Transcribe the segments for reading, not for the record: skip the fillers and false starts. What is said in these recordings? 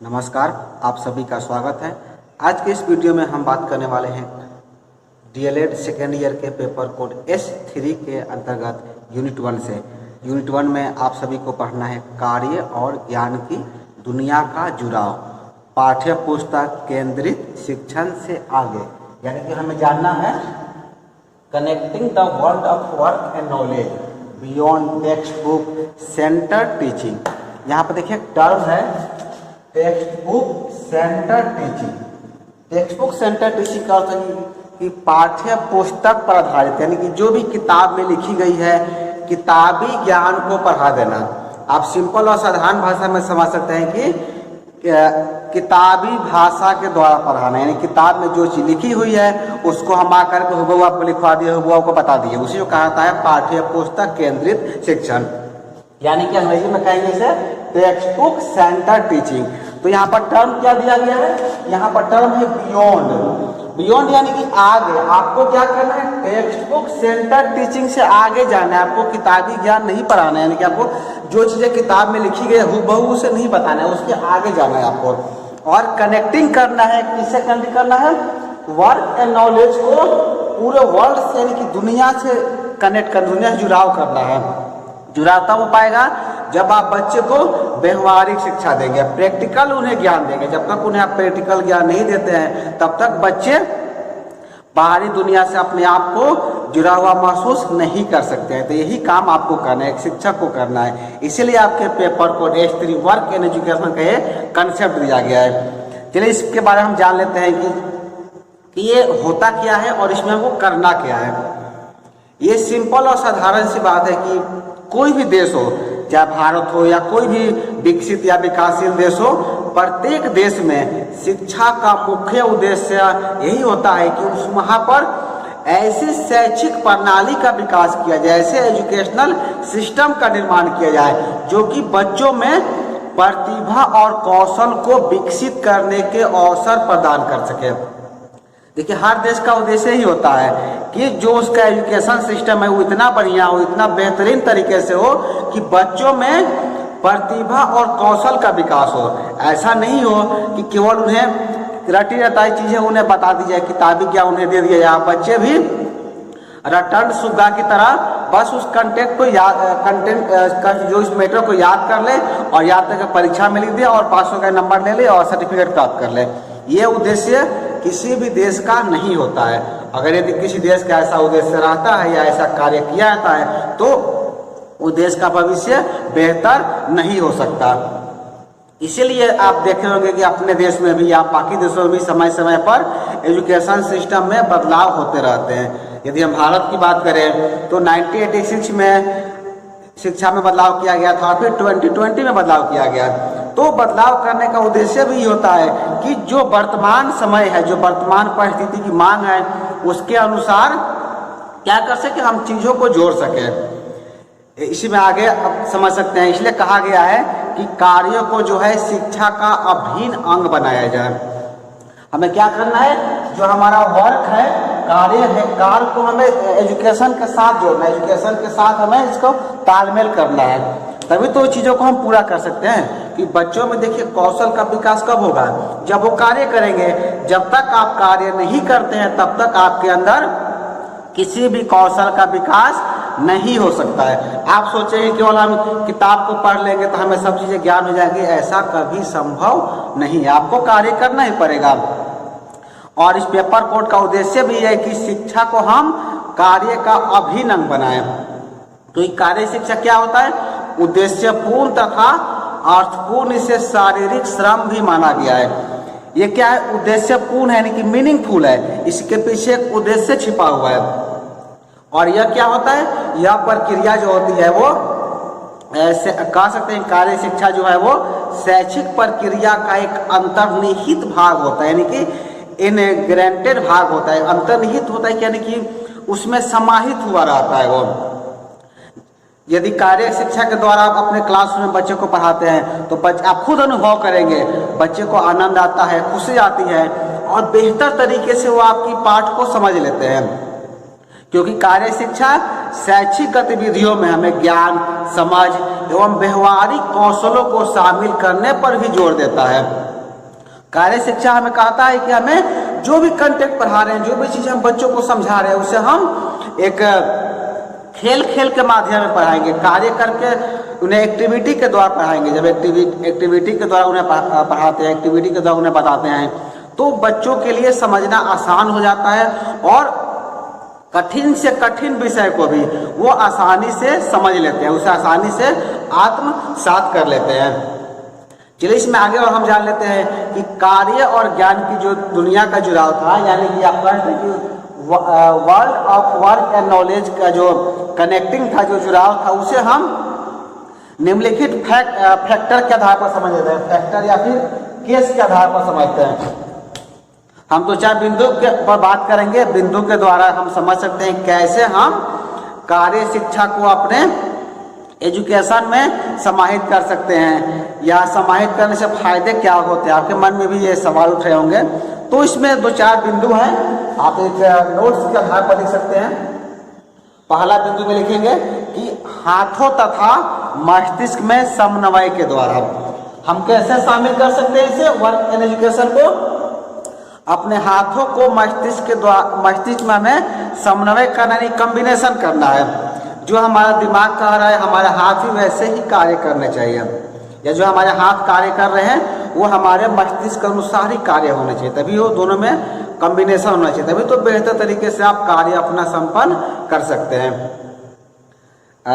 नमस्कार, आप सभी का स्वागत है। आज के इस वीडियो में हम बात करने वाले हैं डीएलएड सेकेंड ईयर के पेपर कोड S3 के अंतर्गत यूनिट 1 से। यूनिट 1 में आप सभी को पढ़ना है कार्य और ज्ञान की दुनिया का जुड़ाव, पाठ्य पुस्तक केंद्रित शिक्षण से आगे। यानी कि हमें जानना है connecting the world of work and knowledge beyond text book centre teaching. यहाँ पर देखिए टर्म है text book centre teaching. Text book centre teaching का अर्थ है कि पाठ्य पुस्तक पर आधारित, यानी कि जो भी किताब में लिखी गई है किताबी ज्ञान को पढ़ा देना। आप सिंपल और साधारण भाषा में समझ सकते हैं कि किताबी भाषा के द्वारा पढ़ाना, यानी किताब में जो चीज लिखी हुई है उसको हम आकर के हुबहू आपको लिखवा दिए, हुबहू आपको बता दिए, उसी को कहा जाता है पाठ्य पुस्तक केंद्रित शिक्षण। यानी कि अंग्रेजी में कहेंगे इसे टेक्स्ट बुक सेंटर टीचिंग। तो यहाँ पर टर्म क्या दिया गया है, यहाँ पर टर्म है बियॉन्ड। बियॉन्ड यानी कि आगे, आपको क्या करना है टेक्स्ट बुक सेंटर टीचिंग से आगे जाना है। आपको किताबी ज्ञान नहीं पढ़ाना है, यानी कि आपको जो चीजें किताब में लिखी गई है हुबहू उसे नहीं बताना है, उसके आगे जाना है आपको। और कनेक्टिंग करना है, किससे कनेक्ट करना है, वर्क एंड नॉलेज को पूरे वर्ल्ड से, यानी कि दुनिया से कनेक्ट कर, दुनिया से जुड़ाव करना है। जुड़ाव तब हो पाएगा जब आप बच्चे को व्यवहारिक शिक्षा देंगे, प्रैक्टिकल उन्हें ज्ञान देंगे। जब तक उन्हें आप प्रैक्टिकल ज्ञान नहीं देते हैं तब तक बच्चे बाहरी दुनिया से अपने आप को जुड़ा हुआ महसूस नहीं कर सकते हैं। तो यही काम आपको करना है, एक शिक्षक को करना है। इसीलिए आपके paper code S3 work and education का ये कंसेप्ट दिया गया है। चलिए इसके बारे में हम जान लेते हैं कि ये होता क्या है और इसमें हमको करना क्या है। ये सिंपल और साधारण सी बात है कि कोई भी देश हो, चाहे भारत हो या कोई भी विकसित या विकासशील देश हो, प्रत्येक देश में शिक्षा का मुख्य उद्देश्य यही होता है कि उस वहाँ पर ऐसी शैक्षिक प्रणाली का विकास किया जाए, ऐसे एजुकेशनल सिस्टम का निर्माण किया जाए जो कि बच्चों में प्रतिभा और कौशल को विकसित करने के अवसर प्रदान कर सके। देखिए हर देश का उद्देश्य ही होता है कि जो उसका एजुकेशन सिस्टम है वो इतना बढ़िया हो, इतना बेहतरीन तरीके से हो कि बच्चों में प्रतिभा और कौशल का विकास हो। ऐसा नहीं हो कि केवल उन्हें रटी रटाई चीजें उन्हें बता दी जाए, किताबी ज्ञान उन्हें दे दिया जाए। बच्चे भी रटन सुग्गा की तरह बस उस कंटेंट को जो इस मैटर को याद कर ले और याद करके परीक्षा में लिख दे और पास हो गए नंबर ले ले और सर्टिफिकेट प्राप्त कर ले। ये उद्देश्य किसी भी देश का नहीं होता है। अगर यदि किसी देश का ऐसा उद्देश्य रहता है या ऐसा कार्य किया जाता है तो वो देश का भविष्य बेहतर नहीं हो सकता। इसीलिए आप देखे होंगे कि अपने देश में भी या बाकी देशों में भी समय समय पर एजुकेशन सिस्टम में बदलाव होते रहते हैं। यदि हम भारत की बात करें तो 1986 में शिक्षा में बदलाव किया गया था, फिर 2020 में बदलाव किया गया। तो बदलाव करने का उद्देश्य भी होता है कि जो वर्तमान समय है, जो वर्तमान परिस्थिति की मांग है, उसके अनुसार क्या कर सके, हम चीजों को जोड़ सके। इसी में आगे अब समझ सकते हैं। इसलिए कहा गया है कि कार्यों को जो है शिक्षा का अभिन्न अंग बनाया जाए। हमें क्या करना है, जो हमारा वर्क है, कार्य है, कार्य को हमें एजुकेशन के साथ जोड़ना है, एजुकेशन के साथ हमें इसको तालमेल करना है, तभी तो चीज़ों को हम पूरा कर सकते हैं। कि बच्चों में देखिए कौशल का विकास कब होगा, जब वो कार्य करेंगे। जब तक आप कार्य नहीं करते हैं तब तक आपके अंदर किसी भी कौशल का विकास नहीं हो सकता है। आप सोचेंगे केवल हम किताब को पढ़ लेंगे तो हमें सब चीज़ें ज्ञान हो जाएंगी, ऐसा कभी संभव नहीं है। आपको कार्य करना ही पड़ेगा। और इस पेपर कोड का उद्देश्य भी है कि शिक्षा को हम कार्य का अभिन्न अंग बनाएं। तो ये कार्य शिक्षा क्या होता है, उद्देश्यपूर्ण तथा अर्थपूर्ण, इसे शारीरिक श्रम भी माना गया है। ये क्या है, उद्देश्यपूर्ण है, यानी कि मीनिंगफुल है, इसके पीछे एक उद्देश्य छिपा हुआ है। और यह क्या होता है, यह प्रक्रिया जो होती है वो ऐसे कह सकते हैं कार्य शिक्षा जो है वो शैक्षिक प्रक्रिया का एक अंतर्निहित भाग होता है, यानी कि इनग्रेंटेड भाग होता है। अंतर्निहित होता है यानी कि उसमें समाहित हुआ रहता है वो। यदि कार्य शिक्षा के द्वारा आप अपने क्लासरूम में बच्चे को पढ़ाते हैं तो आप खुद अनुभव करेंगे, बच्चे को आनंद आता है, खुशी आती है और बेहतर तरीके से वो आपकी पाठ को समझ लेते हैं। क्योंकि कार्य शिक्षा शैक्षिक गतिविधियों में हमें ज्ञान, समझ एवं व्यवहारिक कौशलों को शामिल करने पर भी जोर देता है। कार्य शिक्षा हमें कहता है कि हमें जो भी कंटेंट पढ़ा रहे हैं, जो भी चीज़ हम बच्चों को समझा रहे हैं, उसे हम एक खेल खेल के माध्यम में पढ़ाएंगे, कार्य करके उन्हें एक्टिविटी के द्वारा पढ़ाएंगे। जब एक्टिविटी के द्वारा उन्हें पढ़ाते हैं, एक्टिविटी के द्वारा उन्हें बताते हैं, तो बच्चों के लिए समझना आसान हो जाता है और कठिन से कठिन विषय को भी वो आसानी से समझ लेते हैं, उसे आसानी से आत्मसात कर लेते हैं। चलिए इसमें आगे और हम जान लेते हैं कि कार्य और ज्ञान की जो दुनिया का जुड़ाव था, यानी कि आप कहते हैं कि world of work and knowledge का जो कनेक्टिंग था, जो जुड़ाव था, उसे हम निम्नलिखित फैक्टर के आधार पर समझ लेते हैं, फैक्टर या फिर केस के आधार पर समझते हैं। हम दो चार बिंदु के पर बात करेंगे, बिंदु के द्वारा हम समझ सकते हैं कैसे हम कार्य शिक्षा को अपने एजुकेशन में समाहित कर सकते हैं, या समाहित करने से फायदे क्या होते हैं। आपके मन में भी ये सवाल उठ रहे होंगे, तो इसमें दो चार बिंदु हैं, आप एक नोट्स के आधार पर लिख सकते हैं। पहला बिंदु में लिखेंगे कि हाथों तथा मस्तिष्क में समन्वय के द्वारा हम कैसे शामिल कर सकते हैं इसे, वर्क एंड एजुकेशन को। अपने हाथों को मस्तिष्क में हमें समन्वय करना, यानी कॉम्बिनेशन करना है। जो हमारा दिमाग कह रहा है, हमारे हाथ भी वैसे ही कार्य करने चाहिए, या जो हमारे हाथ कार्य कर रहे हैं वो हमारे मस्तिष्क के अनुसार ही कार्य होने चाहिए, तभी वो दोनों में कॉम्बिनेशन होना चाहिए, तभी तो बेहतर तरीके से आप कार्य अपना संपन्न कर सकते हैं।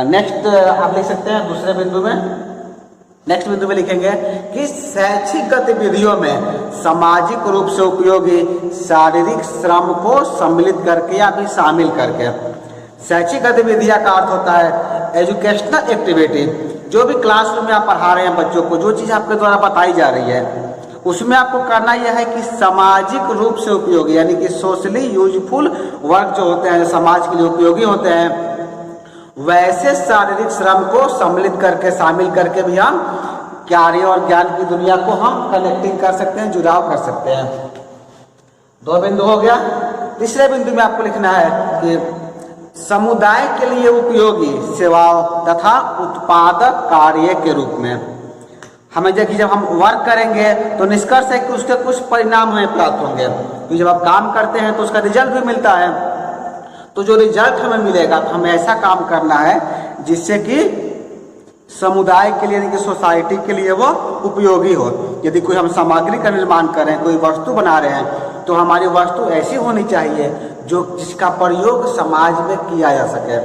नेक्स्ट आप लिख सकते हैं दूसरे बिंदु में। नेक्स्ट बिंदु में लिखेंगे कि शैक्षिक गतिविधियों में सामाजिक रूप से उपयोगी शारीरिक श्रम को सम्मिलित करके या फिर शामिल करके। शैक्षिक गतिविधियां का अर्थ होता है एजुकेशनल एक्टिविटी। जो भी क्लासरूम में आप पढ़ा रहे हैं बच्चों को, जो चीज़ आपके द्वारा बताई जा रही है, उसमें आपको करना यह है कि सामाजिक रूप से उपयोगी, यानी कि सोशली यूजफुल वर्क जो होते हैं, जो समाज के लिए उपयोगी होते हैं, वैसे शारीरिक श्रम को सम्मिलित करके, शामिल करके भी हम कार्य और ज्ञान की दुनिया को हम कनेक्टिंग कर सकते हैं, जुड़ाव कर सकते हैं। दो बिंदु हो गया। तीसरे बिंदु में आपको लिखना है कि समुदाय के लिए उपयोगी सेवाओं तथा उत्पादक कार्य के रूप में। हमें देखिए, जब हम वर्क करेंगे तो निष्कर्ष है कि उसके कुछ परिणाम हमें प्राप्त होंगे, क्योंकि जब आप काम करते हैं तो उसका रिजल्ट भी मिलता है। तो जो रिजल्ट हमें मिलेगा, तो हमें ऐसा काम करना है जिससे कि समुदाय के लिए, यानी कि सोसाइटी के लिए वो उपयोगी हो। यदि कोई हम सामग्री का निर्माण करें, कोई वस्तु बना रहे हैं, तो हमारी वस्तु ऐसी होनी चाहिए जिसका प्रयोग समाज में किया जा सके।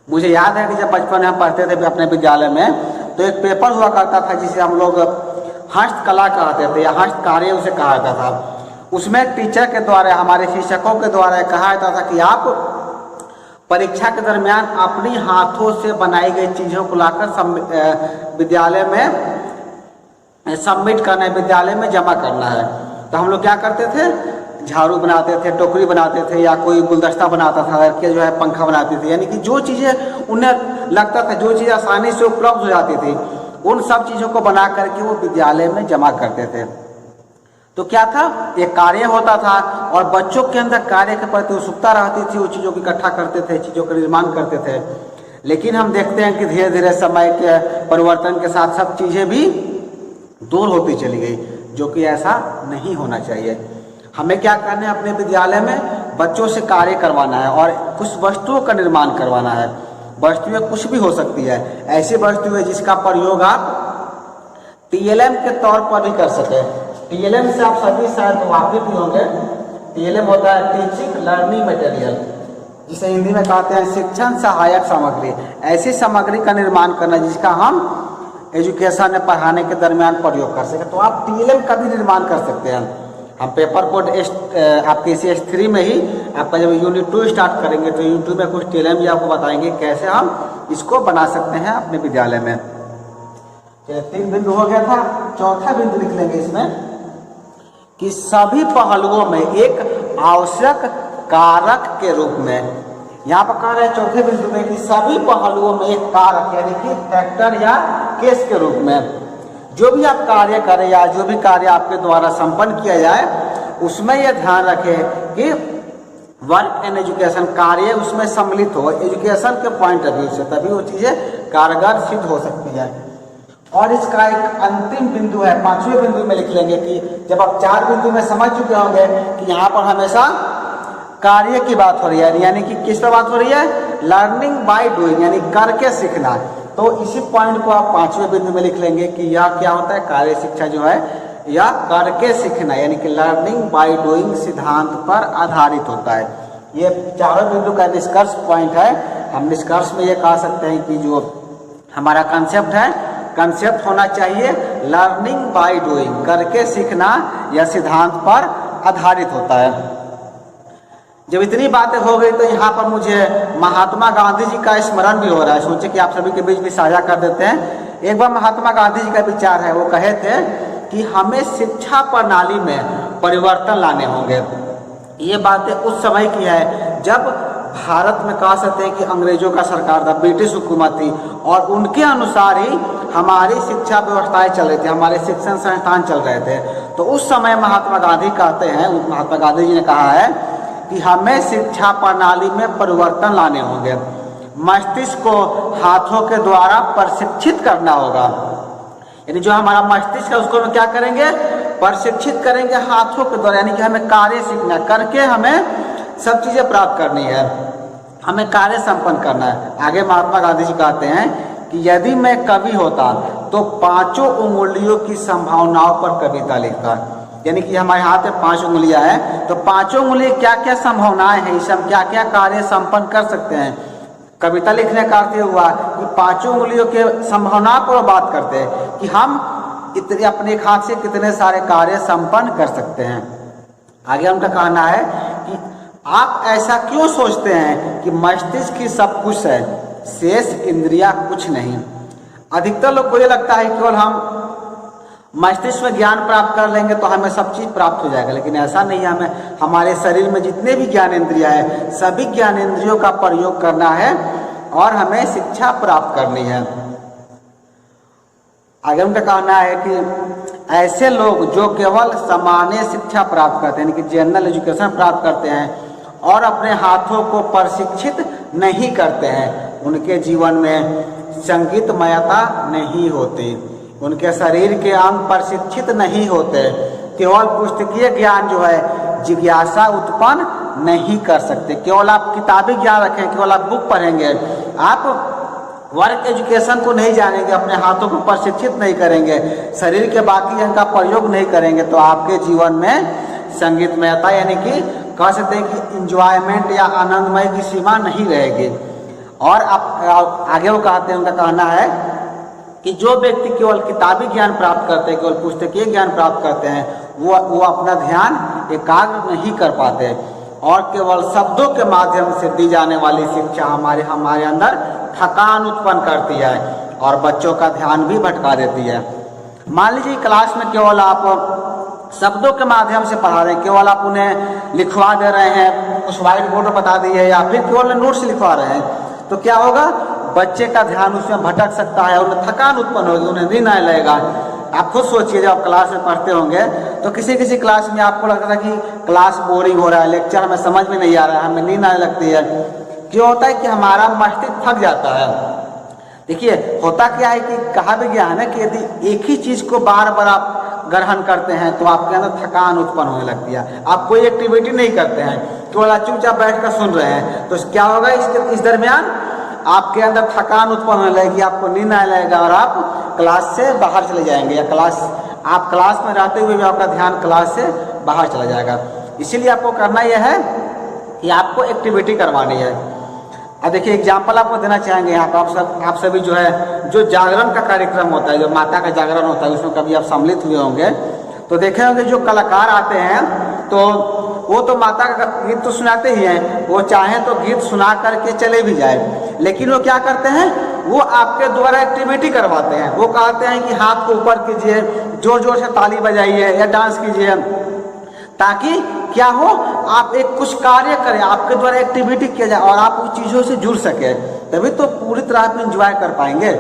मुझे याद है कि जब बचपन में हम पढ़ते थे अपने विद्यालय में, तो एक पेपर हुआ करता था जिसे हम लोग हस्तकला कहते थे, या हस्तकार्य उसे कहा जाता था। उसमें टीचर के द्वारा, हमारे शिक्षकों के द्वारा कहा जाता था कि आप परीक्षा के दरमियान अपनी हाथों से बनाई गई चीज़ों को लाकर विद्यालय में सबमिट करना है, विद्यालय में जमा करना है। तो हम लोग क्या करते थे, झाड़ू बनाते थे, टोकरी बनाते थे, या कोई गुलदस्ता बनाता था, लड़के जो है पंखा बनाती थी, यानी कि जो चीज़ें उन्हें लगता था, जो चीज़ आसानी से उपलब्ध हो जाती थी, उन सब चीज़ों को बना करके वो विद्यालय में जमा करते थे। तो क्या था, एक कार्य होता था और बच्चों के अंदर कार्य के प्रति उत्सुकता रहती थी, वो चीज़ों को इकट्ठा करते थे, चीज़ों का निर्माण करते थे। लेकिन हम देखते हैं कि धीरे धीरे समय के परिवर्तन के साथ सब चीज़ें भी दूर होती चली गई, जो कि ऐसा नहीं होना चाहिए। हमें क्या करना है, अपने विद्यालय में बच्चों से कार्य करवाना है और कुछ वस्तुओं का निर्माण करवाना है। वस्तुएं कुछ भी हो सकती है, ऐसी वस्तुएं जिसका प्रयोग आप TLM के तौर पर भी कर सके। TLM से आप सभी शायद वाकिफ ही होंगे। TLM होता है टीचिंग लर्निंग मटेरियल, जिसे हिंदी में कहते हैं शिक्षण सहायक सामग्री। ऐसी सामग्री का निर्माण करना जिसका हम एजुकेशन में पढ़ाने के दरमियान प्रयोग कर सकें। तो आप TLM का भी निर्माण कर सकते हैं। हम पेपर कोड आपके इसी S3 में ही आपका जब यूनिट 2 स्टार्ट करेंगे, तो यूनिट 2 में कुछ TLM भी आपको बताएंगे कैसे हम इसको बना सकते हैं अपने विद्यालय में। चलिए, 3 बिंदु हो गया था। चौथा बिंदु लिख लेंगे इसमें कि सभी पहलुओं में एक आवश्यक कारक के रूप में। यहाँ पर कह रहे हैं चौथे बिंदु में कि सभी पहलुओं में एक कारक, यानी कि फैक्टर या केस के रूप में जो भी आप कार्य करें या जो भी कार्य आपके द्वारा संपन्न किया जाए, उसमें यह ध्यान रखें कि वर्क एंड एजुकेशन, कार्य उसमें सम्मिलित हो एजुकेशन के पॉइंट ऑफ व्यू से, तभी वो चीज़ें कारगर सिद्ध हो सकती है। और इसका एक अंतिम बिंदु है, 5वें बिंदु में लिख लेंगे कि जब आप 4 बिंदु में समझ चुके होंगे कि यहाँ पर हमेशा कार्य की बात हो रही है, यानी कि किस पर बात हो रही है, लर्निंग बाय डूइंग, यानी करके सीखना। तो इसी पॉइंट को आप 5वें बिंदु में लिख लेंगे कि यह क्या होता है, कार्य शिक्षा जो है या करके सीखना, यानी कि लर्निंग बाय डूइंग सिद्धांत पर आधारित होता है। ये चारों बिंदु का निष्कर्ष पॉइंट है। हम निष्कर्ष में ये कह सकते हैं कि जो हमारा कंसेप्ट है, कंसेप्ट होना चाहिए लर्निंग बाय डूइंग, करके सीखना यह सिद्धांत पर आधारित होता है। जब इतनी बातें हो गई तो यहाँ पर मुझे महात्मा गांधी जी का स्मरण भी हो रहा है, सोचे कि आप सभी के बीच भी साझा कर देते हैं। एक बार महात्मा गांधी जी का विचार है, वो कहे थे कि हमें शिक्षा प्रणाली में परिवर्तन लाने होंगे। ये बातें उस समय की है जब भारत में कह सकते हैं कि अंग्रेजों का सरकार था, ब्रिटिश हुकूमत थी, और उनके अनुसार ही हमारी शिक्षा व्यवस्थाएं चल रही थी, हमारे शिक्षण संस्थान चल रहे थे। तो उस समय महात्मा गांधी कहते हैं, महात्मा गांधी जी ने कहा है कि हमें शिक्षा प्रणाली में परिवर्तन लाने होंगे, मस्तिष्क को हाथों के द्वारा प्रशिक्षित करना होगा। यानी जो हमारा मस्तिष्क है उसको हम क्या करेंगे, प्रशिक्षित करेंगे हाथों के द्वारा, यानी कि हमें कार्य सीखना, करके हमें सब चीज़ें प्राप्त करनी है, हमें कार्य संपन्न करना है। आगे महात्मा गांधी जी कहते हैं कि यदि मैं कवि होता तो 5 उंगलियों की संभावनाओं पर कविता लिखता। यानी कि हमारे हाथ में 5 उंगलियां हैं, तो 5 उंगली क्या क्या संभावनाएं हैं, इससे हम क्या क्या कार्य संपन्न कर सकते हैं। कविता लिखने का अर्थ हुआ कि 5 उंगलियों के संभावना पर बात करते हैं कि हम इतने अपने हाथ से कितने सारे कार्य संपन्न कर सकते हैं। आगे उनका कहना है कि आप ऐसा क्यों सोचते हैं कि मस्तिष्क ही सब कुछ है, शेष इंद्रियां कुछ नहीं। अधिकतर लोग को ये लगता है केवल हम मस्तिष्क में ज्ञान प्राप्त कर लेंगे तो हमें सब चीज़ प्राप्त हो जाएगा, लेकिन ऐसा नहीं है। हमें हमारे शरीर में जितने भी ज्ञानेंद्रियां हैं, सभी ज्ञानेंद्रियों का प्रयोग करना है और हमें शिक्षा प्राप्त करनी है। आगे उनका कहना है कि ऐसे लोग जो केवल सामान्य शिक्षा प्राप्त करते हैं, यानी कि जनरल एजुकेशन प्राप्त करते हैं और अपने हाथों को प्रशिक्षित नहीं करते हैं, उनके जीवन में संगीतमयता नहीं होती, उनके शरीर के अंग प्रशिक्षित नहीं होते, केवल पुस्तकीय ज्ञान जो है जिज्ञासा उत्पन्न नहीं कर सकते। केवल आप किताबी ज्ञान रखें, केवल आप बुक पढ़ेंगे, आप वर्क एजुकेशन को नहीं जानेंगे, अपने हाथों को प्रशिक्षित नहीं करेंगे, शरीर के बाकी अंग का प्रयोग नहीं करेंगे, तो आपके जीवन में संगीतमयता यानी कि कह सकते हैं कि इंजॉयमेंट या आनंदमय की सीमा नहीं रहेगी। और आप आगे वो कहते हैं, उनका कहना है कि जो व्यक्ति केवल किताबी ज्ञान प्राप्त करते हैं, केवल पुस्तकीय ज्ञान प्राप्त करते हैं, वो अपना ध्यान एकाग्र नहीं कर पाते और केवल शब्दों के माध्यम से दी जाने वाली शिक्षा हमारे अंदर थकान उत्पन्न करती है और बच्चों का ध्यान भी भटका देती है। मान लीजिए क्लास में केवल आप शब्दों के माध्यम से पढ़ा रहे हैं, केवल आप उन्हें लिखवा दे रहे हैं, उस व्हाइट बोर्ड पर बता दिए, या फिर केवल नोट्स लिखवा रहे हैं, तो क्या होगा, बच्चे का ध्यान उसमें भटक सकता है, उन्हें थकान उत्पन्न होगी, उन्हें नींद आने लगेगा। आप खुद सोचिए, जब आप क्लास में पढ़ते होंगे तो किसी क्लास में आपको लगता है कि क्लास बोरिंग हो रहा है, लेक्चर हमें समझ में नहीं आ रहा है, हमें नींद आने लगती है। क्यों होता है कि हमारा मस्तिष्क थक जाता है। देखिए होता क्या है कि कहा भी गया है ना कि यदि एक ही चीज़ को बार बार आप ग्रहण करते हैं तो आपके अंदर थकान उत्पन्न होने लगती है, आप कोई एक्टिविटी नहीं करते हैं, केवल चुपचाप बैठ कर सुन रहे हैं, तो क्या होगा, इस दरमियान आपके अंदर थकान उत्पन्न होने लगेगी, आपको नींद आने लगेगा और आप क्लास से बाहर चले जाएंगे, या आप क्लास में रहते हुए भी आपका ध्यान क्लास से बाहर चला जाएगा। इसीलिए आपको करना यह है कि आपको एक्टिविटी करवानी है। अब देखिए एग्जाम्पल आपको देना चाहेंगे, यहाँ पर आप सभी जो है, जो जागरण का कार्यक्रम होता है, जो माता का जागरण होता है, उसमें कभी आप सम्मिलित हुए होंगे तो देखे होंगे जो कलाकार आते हैं तो वो तो माता का गीत तो सुनाते ही हैं, वो चाहें तो गीत सुना करके चले भी जाए, लेकिन वो क्या करते हैं, वो आपके द्वारा एक्टिविटी करवाते हैं। वो कहते हैं कि हाथ को ऊपर कीजिए, जोर जोर से ताली बजाइए या डांस कीजिए, ताकि क्या हो, आप एक कुछ कार्य करें, आपके द्वारा एक्टिविटी किया जाए और आप उस चीज़ों से जुड़ सके, तभी तो पूरी तरह आप इंजॉय कर पाएंगे।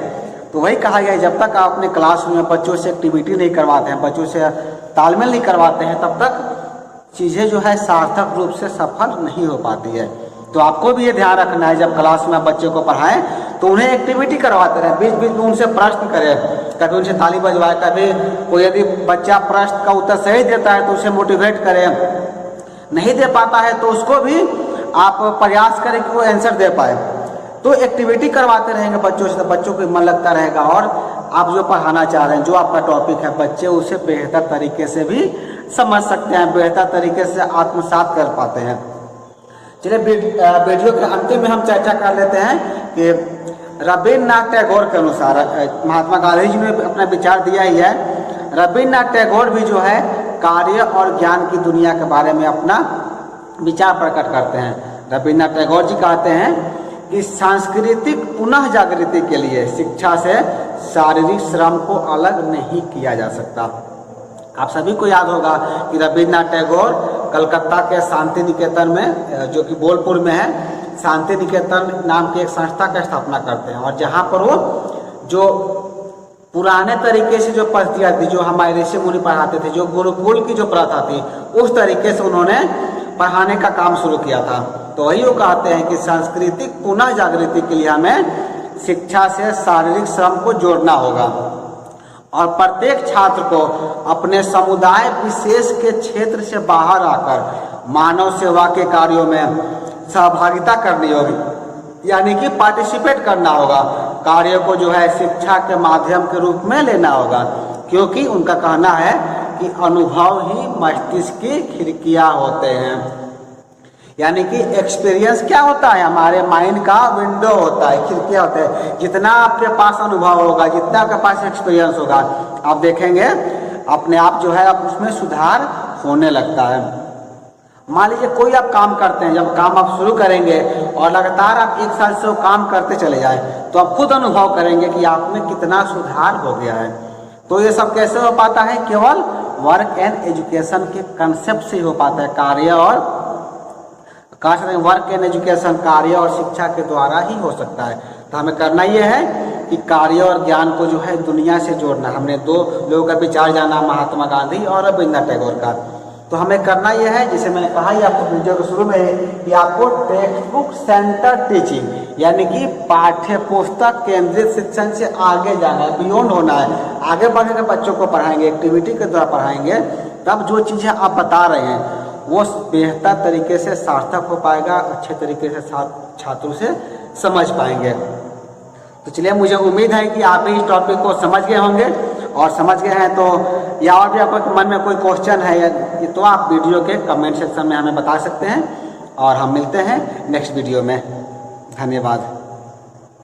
तो वही कहा गया है, जब तक आप अपने क्लास में बच्चों से एक्टिविटी नहीं करवाते हैं, बच्चों से तालमेल नहीं करवाते हैं, तब तक चीज़ें जो है सार्थक रूप से सफल नहीं हो पाती है। तो आपको भी ये ध्यान रखना है, जब क्लास में बच्चे को पढ़ाएं तो उन्हें एक्टिविटी करवाते रहें, बीच बीच में उनसे प्रश्न करें, कभी उनसे ताली बजवाए, कभी कोई यदि बच्चा प्रश्न का उत्तर सही देता है तो उसे मोटिवेट करें, नहीं दे पाता है तो उसको भी आप प्रयास करें कि वो आंसर दे पाए। तो एक्टिविटी करवाते रहेंगे बच्चों से, तो बच्चों को मन लगता रहेगा और आप जो पढ़ाना चाह रहे हैं, जो आपका टॉपिक है, बच्चे उसे बेहतर तरीके से भी समझ सकते हैं, बेहतर तरीके से आत्मसात कर पाते हैं। चलिए वीडियो के अंतिम में हम चर्चा कर लेते हैं कि रविन्द्रनाथ टैगोर के अनुसार, महात्मा गांधी जी ने अपना विचार दिया ही है, रविन्द्रनाथ टैगोर भी जो है कार्य और ज्ञान की दुनिया के बारे में अपना विचार प्रकट करते हैं। रविन्द्रनाथ टैगोर जी कहते हैं कि सांस्कृतिक पुनः जागृति के लिए शिक्षा से शारीरिक श्रम को अलग नहीं किया जा सकता। आप सभी को याद होगा कि रविन्द्रनाथ टैगोर कलकत्ता के शांति निकेतन में, जो कि बोलपुर में है, शांति निकेतन नाम की एक संस्था की स्थापना करते हैं, और जहाँ पर वो जो पुराने तरीके से जो पद्धतियाँ थी, जो हमारे ऋषि मुनि पढ़ाते थे, जो गुरुकुल की जो प्रथा थी, उस तरीके से उन्होंने पढ़ाने का काम शुरू किया था। तो वही वो कहते हैं कि सांस्कृतिक पुनः जागृति के लिए हमें शिक्षा से शारीरिक श्रम को जोड़ना होगा और प्रत्येक छात्र को अपने समुदाय विशेष के क्षेत्र से बाहर आकर मानव सेवा के कार्यों में सहभागिता करनी होगी, यानी कि पार्टिसिपेट करना होगा। कार्य को जो है शिक्षा के माध्यम के रूप में लेना होगा, क्योंकि उनका कहना है कि अनुभव ही मस्तिष्क की खिड़कियां होते हैं। यानी कि एक्सपीरियंस क्या होता है, हमारे माइंड का विंडो होता है, खिड़कियां होते हैं। जितना आपके पास अनुभव होगा, जितना आपके पास एक्सपीरियंस होगा, आप देखेंगे अपने आप जो है आप उसमें सुधार होने लगता है। मान लीजिए कोई आप काम करते हैं, जब काम आप शुरू करेंगे और लगातार आप 1 साल से वो काम करते चले जाएं, तो आप खुद अनुभव करेंगे कि आप में कितना सुधार हो गया है। तो ये सब कैसे हो पाता है, केवल वर्क एंड एजुकेशन के कंसेप्ट से ही हो पाता है। वर्क एंड एजुकेशन, कार्य और शिक्षा के द्वारा ही हो सकता है। तो हमें करना ये है कि कार्य और ज्ञान को जो है दुनिया से जोड़ना। हमने 2 लोगों का विचार जाना, महात्मा गांधी और रविन्द्रनाथ टैगोर का। तो हमें करना यह है, जिसे मैंने कहा ही आपको वीडियो के शुरू में, कि आपको टेक्स्ट बुक सेंटर टीचिंग, यानी कि पाठ्य पुस्तक केंद्रित शिक्षण से आगे जाना है, बियॉन्ड होना है। आगे बढ़ के बच्चों को पढ़ाएंगे, एक्टिविटी के द्वारा पढ़ाएंगे, तब जो चीज़ें आप बता रहे हैं वो बेहतर तरीके से सार्थक हो पाएगा, अच्छे तरीके से छात्रों से समझ पाएंगे। तो चलिए, मुझे उम्मीद है कि आप इस टॉपिक को समझ गए होंगे, और समझ गए हैं तो या और भी आपके मन में कोई क्वेश्चन है तो आप वीडियो के कमेंट सेक्शन में हमें बता सकते हैं, और हम मिलते हैं नेक्स्ट वीडियो में। धन्यवाद।